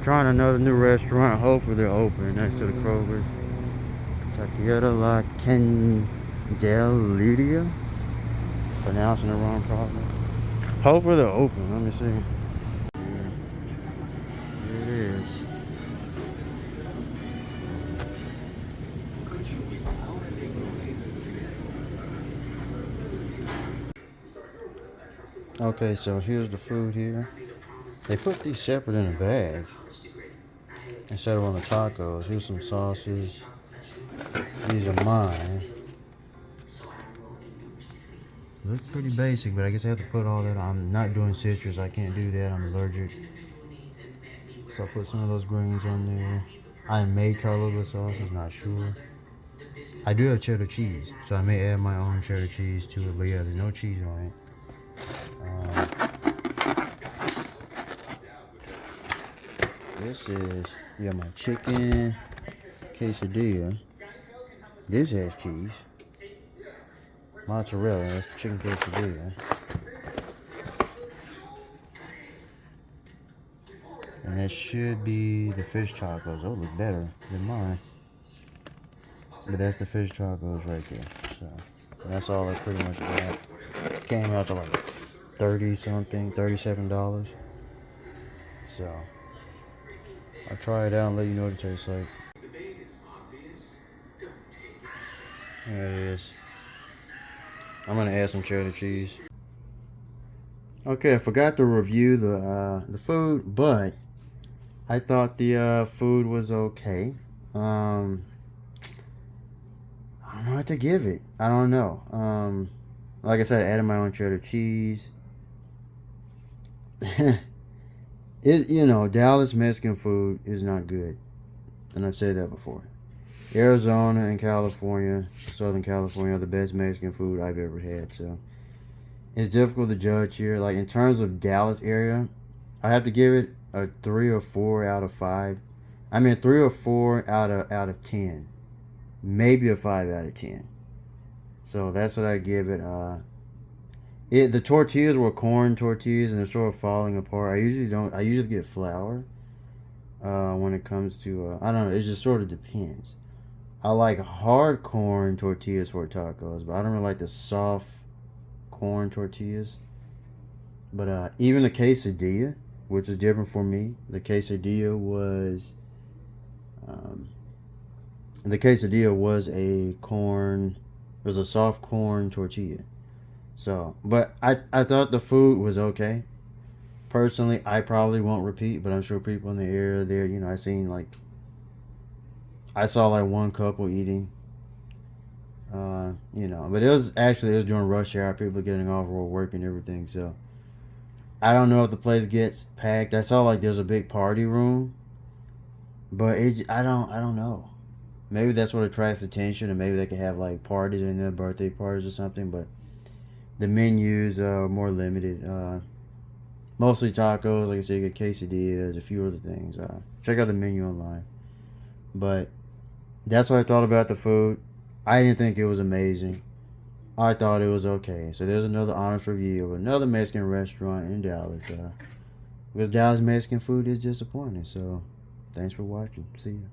trying another new restaurant. Hopefully they're open next to the Kroger's. Taqueria la Candelaria. Pronouncing it wrong probably. Hopefully they're open. Let me see. Here it is. Okay, so here's the food here. They put these separate in a bag instead of on the tacos. Here's some sauces. These are mine. Look pretty basic, but I guess I have to put all that. I'm not doing citrus. I can't do that. I'm allergic. So I put some of those greens on there. I may color a little bit of sauce. I'm not sure. I do have cheddar cheese, so I may add my own cheddar cheese to it. But yeah, there's no cheese on it. This is, my chicken quesadilla. This has cheese. Mozzarella, that's chicken quesadilla. And that should be the fish tacos. Oh, look better than mine. But that's the fish tacos right there. So that's all I pretty much got. Came out to like 30 something, $37. So I'll try it out and let you know what it tastes like. There it is. I'm gonna add some cheddar cheese. Okay, I forgot to review the food, but I thought the food was okay. I don't know what to give it. I don't know. Like I said, I added my own cheddar cheese. Dallas Mexican food is not good, and I've said that before. Arizona and California, Southern California, are the best Mexican food I've ever had. So it's difficult to judge here. Like in terms of Dallas area, I have to give it a 3 or 4 out of 5. I mean 3 or 4 out of 10, maybe a 5 out of 10. So that's what I give it. The tortillas were corn tortillas and they're sort of falling apart. I usually get flour when it comes to I don't know, it just sort of depends. I like hard corn tortillas for tacos, but I don't really like the soft corn tortillas. But even the quesadilla, which is different for me, the quesadilla was a soft corn tortilla. So, but I thought the food was okay. Personally, I probably won't repeat, but I'm sure people in the area there, I saw like one couple eating. But it was during rush hour, people getting off work and everything. So I don't know if the place gets packed. I saw like there's a big party room, but I don't know. Maybe that's what attracts attention, and maybe they could have like parties in there, birthday parties or something. But the menus are more limited. Mostly tacos, like I said, you get quesadillas, a few other things. Check out the menu online. But that's what I thought about the food. I didn't think it was amazing. I thought it was okay. So there's another honest review of another Mexican restaurant in Dallas. Because Dallas Mexican food is disappointing. So thanks for watching. See ya.